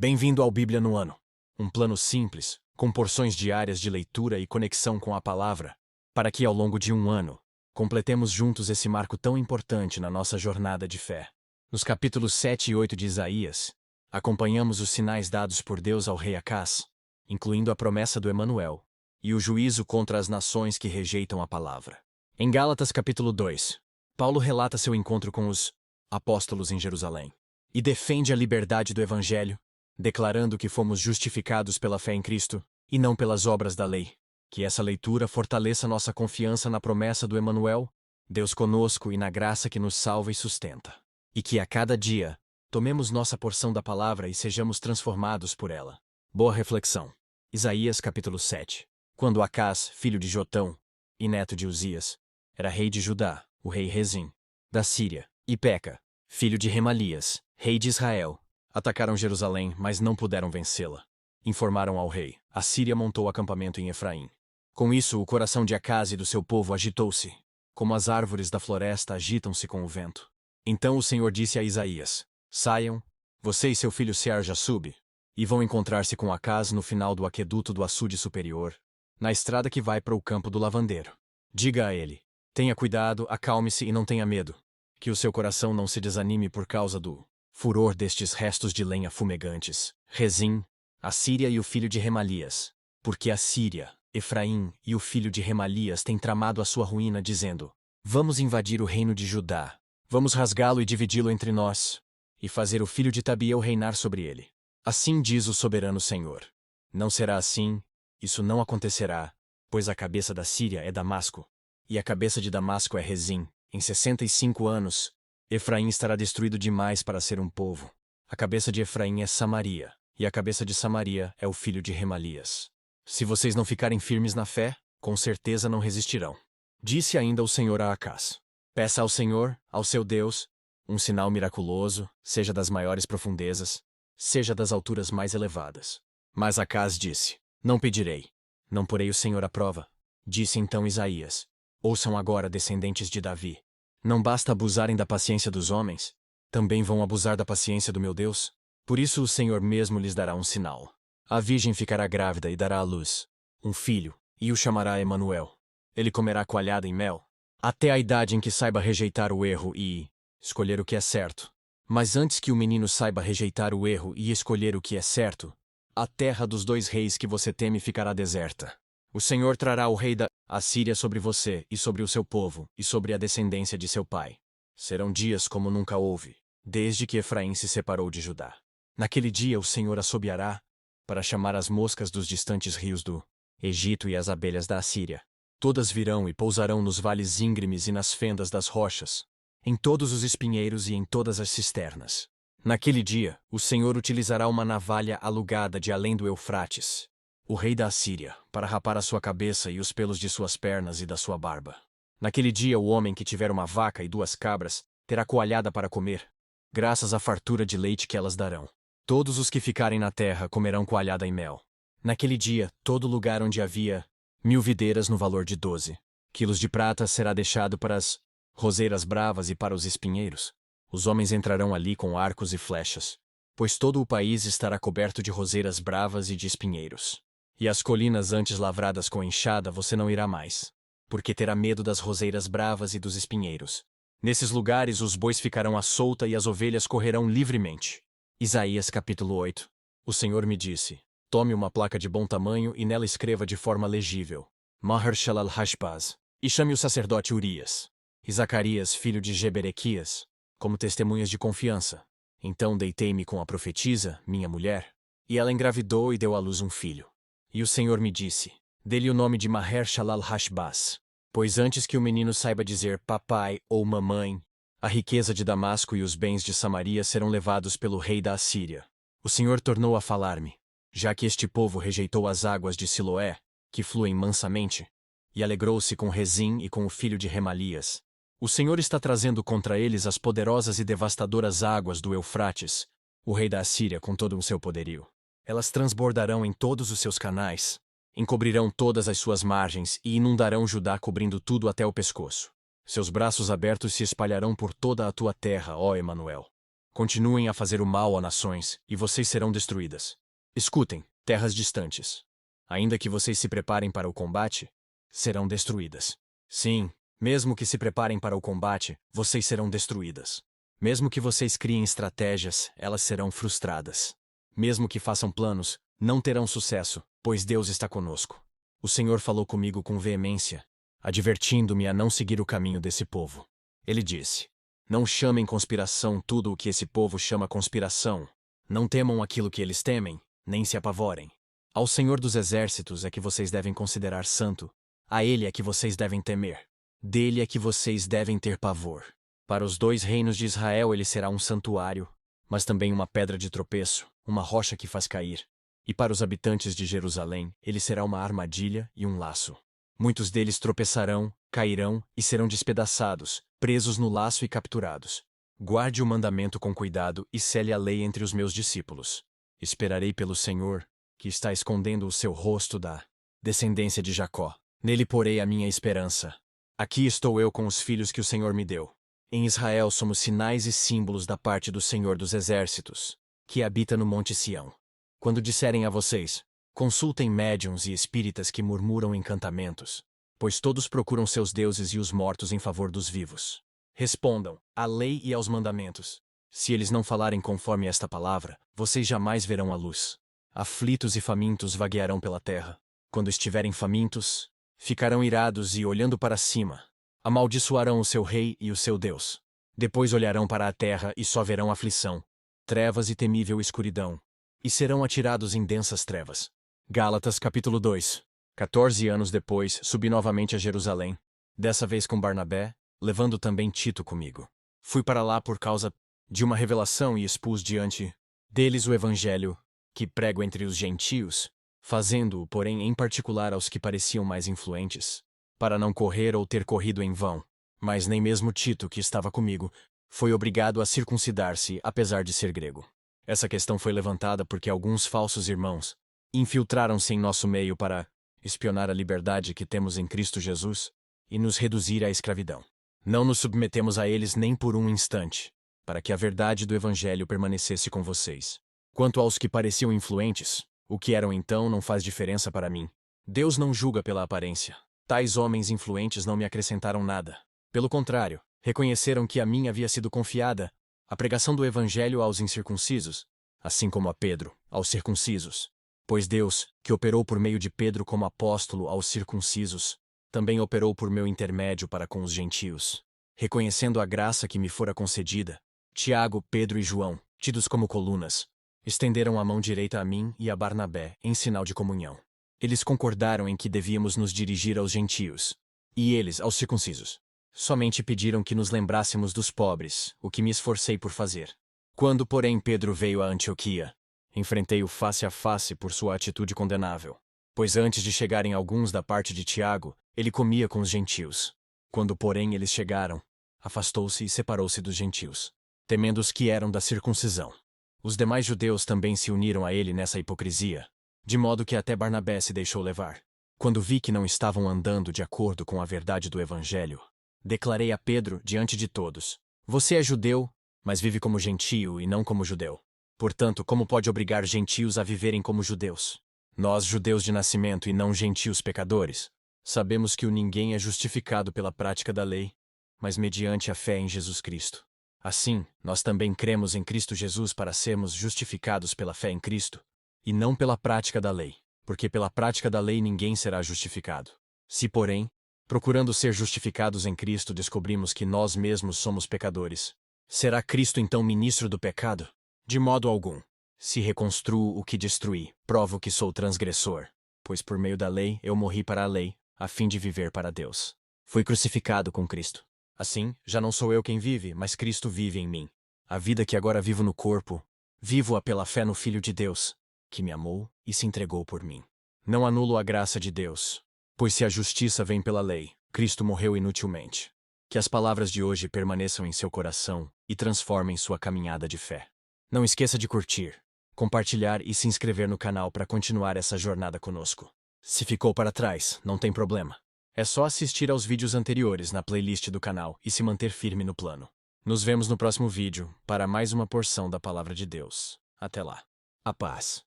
Bem-vindo ao Bíblia no Ano. Um plano simples, com porções diárias de leitura e conexão com a palavra, para que ao longo de um ano, completemos juntos esse marco tão importante na nossa jornada de fé. Nos capítulos 7 e 8 de Isaías, acompanhamos os sinais dados por Deus ao rei Acaz, incluindo a promessa do Emanuel, e o juízo contra as nações que rejeitam a palavra. Em Gálatas capítulo 2, Paulo relata seu encontro com os apóstolos em Jerusalém, e defende a liberdade do Evangelho, declarando que fomos justificados pela fé em Cristo, e não pelas obras da lei. Que essa leitura fortaleça nossa confiança na promessa do Emanuel, Deus conosco e na graça que nos salva e sustenta. E que a cada dia, tomemos nossa porção da palavra e sejamos transformados por ela. Boa reflexão. Isaías capítulo 7. Quando Acaz, filho de Jotão, e neto de Uzias, era rei de Judá, o rei Rezim, da Síria, e Peca, filho de Remalias, rei de Israel, atacaram Jerusalém, mas não puderam vencê-la. Informaram ao rei: a Síria montou acampamento em Efraim. Com isso, o coração de Acaz e do seu povo agitou-se, como as árvores da floresta agitam-se com o vento. Então o Senhor disse a Isaías: saiam, você e seu filho Sear-Jasub, e vão encontrar-se com Acaz no final do aqueduto do açude superior, na estrada que vai para o campo do lavandeiro. Diga a ele: tenha cuidado, acalme-se e não tenha medo, que o seu coração não se desanime por causa do furor destes restos de lenha fumegantes. Rezim, a Síria e o filho de Remalias. Porque a Síria, Efraim e o filho de Remalias têm tramado a sua ruína, dizendo: vamos invadir o reino de Judá, vamos rasgá-lo e dividi-lo entre nós, e fazer o filho de Tabiel reinar sobre ele. Assim diz o soberano Senhor: não será assim, isso não acontecerá, pois a cabeça da Síria é Damasco, e a cabeça de Damasco é Rezim. Em 65 anos, Efraim estará destruído demais para ser um povo. A cabeça de Efraim é Samaria, e a cabeça de Samaria é o filho de Remalias. Se vocês não ficarem firmes na fé, com certeza não resistirão. Disse ainda o Senhor a Acaz: peça ao Senhor, ao seu Deus, um sinal miraculoso, seja das maiores profundezas, seja das alturas mais elevadas. Mas Acaz disse: não pedirei, não porei o Senhor à prova. Disse então Isaías: ouçam agora, descendentes de Davi. Não basta abusarem da paciência dos homens, também vão abusar da paciência do meu Deus? Por isso o Senhor mesmo lhes dará um sinal. A virgem ficará grávida e dará à luz um filho, e o chamará Emanuel. Ele comerá coalhada em mel, até a idade em que saiba rejeitar o erro e escolher o que é certo. Mas antes que o menino saiba rejeitar o erro e escolher o que é certo, a terra dos dois reis que você teme ficará deserta. O Senhor trará o rei da Assíria sobre você e sobre o seu povo e sobre a descendência de seu pai. Serão dias como nunca houve, desde que Efraim se separou de Judá. Naquele dia o Senhor assobiará, para chamar as moscas dos distantes rios do Egito e as abelhas da Assíria. Todas virão e pousarão nos vales íngremes e nas fendas das rochas, em todos os espinheiros e em todas as cisternas. Naquele dia, o Senhor utilizará uma navalha alugada de além do Eufrates, o rei da Assíria, para rapar a sua cabeça e os pelos de suas pernas e da sua barba. Naquele dia o homem que tiver uma vaca e 2 cabras terá coalhada para comer, graças à fartura de leite que elas darão. Todos os que ficarem na terra comerão coalhada e mel. Naquele dia, todo lugar onde havia 1000 videiras no valor de 12 quilos de prata será deixado para as roseiras bravas e para os espinheiros. Os homens entrarão ali com arcos e flechas, pois todo o país estará coberto de roseiras bravas e de espinheiros. E as colinas antes lavradas com enxada você não irá mais, porque terá medo das roseiras bravas e dos espinheiros. Nesses lugares os bois ficarão à solta e as ovelhas correrão livremente. Isaías capítulo 8. O Senhor me disse: tome uma placa de bom tamanho e nela escreva de forma legível: Maher-shalal-Hashbaz, e chame o sacerdote Urias e Zacarias, filho de Jeberequias, como testemunhas de confiança. Então deitei-me com a profetisa, minha mulher, e ela engravidou e deu à luz um filho. E o Senhor me disse: dê-lhe o nome de Maher-shalal-Hashbaz, pois antes que o menino saiba dizer papai ou mamãe, a riqueza de Damasco e os bens de Samaria serão levados pelo rei da Assíria. O Senhor tornou a falar-me: já que este povo rejeitou as águas de Siloé, que fluem mansamente, e alegrou-se com Rezim e com o filho de Remalias, o Senhor está trazendo contra eles as poderosas e devastadoras águas do Eufrates, o rei da Assíria com todo o seu poderio. Elas transbordarão em todos os seus canais, encobrirão todas as suas margens e inundarão Judá cobrindo tudo até o pescoço. Seus braços abertos se espalharão por toda a tua terra, ó Emanuel. Continuem a fazer o mal a nações, e vocês serão destruídas. Escutem, terras distantes. Ainda que vocês se preparem para o combate, serão destruídas. Sim, mesmo que se preparem para o combate, vocês serão destruídas. Mesmo que vocês criem estratégias, elas serão frustradas. Mesmo que façam planos, não terão sucesso, pois Deus está conosco. O Senhor falou comigo com veemência, advertindo-me a não seguir o caminho desse povo. Ele disse: não chamem conspiração tudo o que esse povo chama conspiração. Não temam aquilo que eles temem, nem se apavorem. Ao Senhor dos Exércitos é que vocês devem considerar santo. A Ele é que vocês devem temer. Dele é que vocês devem ter pavor. Para os 2 reinos de Israel ele será um santuário, mas também uma pedra de tropeço, uma rocha que faz cair. E para os habitantes de Jerusalém ele será uma armadilha e um laço. Muitos deles tropeçarão, cairão e serão despedaçados, presos no laço e capturados. Guarde o mandamento com cuidado e cele a lei entre os meus discípulos. Esperarei pelo Senhor, que está escondendo o seu rosto da descendência de Jacó. Nele porei a minha esperança. Aqui estou eu com os filhos que o Senhor me deu. Em Israel somos sinais e símbolos da parte do Senhor dos Exércitos, que habita no Monte Sião. Quando disserem a vocês, consultem médiuns e espíritas que murmuram encantamentos, pois todos procuram seus deuses e os mortos em favor dos vivos. Respondam à lei e aos mandamentos. Se eles não falarem conforme esta palavra, vocês jamais verão a luz. Aflitos e famintos vaguearão pela terra. Quando estiverem famintos, ficarão irados e, olhando para cima, amaldiçoarão o seu rei e o seu Deus. Depois olharão para a terra e só verão aflição, trevas e temível escuridão, e serão atirados em densas trevas. Gálatas capítulo 2. 14 anos depois, subi novamente a Jerusalém, dessa vez com Barnabé, levando também Tito comigo. Fui para lá por causa de uma revelação e expus diante deles o evangelho, que prego entre os gentios, fazendo-o, porém, em particular aos que pareciam mais influentes, para não correr ou ter corrido em vão. Mas nem mesmo Tito, que estava comigo, foi obrigado a circuncidar-se, apesar de ser grego. Essa questão foi levantada porque alguns falsos irmãos infiltraram-se em nosso meio para espionar a liberdade que temos em Cristo Jesus e nos reduzir à escravidão. Não nos submetemos a eles nem por um instante, para que a verdade do Evangelho permanecesse com vocês. Quanto aos que pareciam influentes, o que eram então não faz diferença para mim. Deus não julga pela aparência. Tais homens influentes não me acrescentaram nada. Pelo contrário, reconheceram que a mim havia sido confiada a pregação do Evangelho aos incircuncisos, assim como a Pedro, aos circuncisos. Pois Deus, que operou por meio de Pedro como apóstolo aos circuncisos, também operou por meu intermédio para com os gentios. Reconhecendo a graça que me fora concedida, Tiago, Pedro e João, tidos como colunas, estenderam a mão direita a mim e a Barnabé, em sinal de comunhão. Eles concordaram em que devíamos nos dirigir aos gentios, e eles aos circuncisos. Somente pediram que nos lembrássemos dos pobres, o que me esforcei por fazer. Quando, porém, Pedro veio a Antioquia, enfrentei-o face a face por sua atitude condenável. Pois antes de chegarem alguns da parte de Tiago, ele comia com os gentios. Quando, porém, eles chegaram, afastou-se e separou-se dos gentios, temendo os que eram da circuncisão. Os demais judeus também se uniram a ele nessa hipocrisia, de modo que até Barnabé se deixou levar. Quando vi que não estavam andando de acordo com a verdade do Evangelho, declarei a Pedro diante de todos: você é judeu, mas vive como gentio e não como judeu. Portanto, como pode obrigar gentios a viverem como judeus? Nós, judeus de nascimento e não gentios pecadores, sabemos que o ninguém é justificado pela prática da lei, mas mediante a fé em Jesus Cristo. Assim, nós também cremos em Cristo Jesus para sermos justificados pela fé em Cristo, e não pela prática da lei, porque pela prática da lei ninguém será justificado. Se, porém, procurando ser justificados em Cristo, descobrimos que nós mesmos somos pecadores, será Cristo então ministro do pecado? De modo algum. Se reconstruo o que destruí, provo que sou transgressor, pois por meio da lei eu morri para a lei, a fim de viver para Deus. Fui crucificado com Cristo. Assim, já não sou eu quem vive, mas Cristo vive em mim. A vida que agora vivo no corpo, vivo-a pela fé no Filho de Deus, que me amou e se entregou por mim. Não anulo a graça de Deus, pois se a justiça vem pela lei, Cristo morreu inutilmente. Que as palavras de hoje permaneçam em seu coração e transformem sua caminhada de fé. Não esqueça de curtir, compartilhar e se inscrever no canal para continuar essa jornada conosco. Se ficou para trás, não tem problema. É só assistir aos vídeos anteriores na playlist do canal e se manter firme no plano. Nos vemos no próximo vídeo para mais uma porção da Palavra de Deus. Até lá. A paz.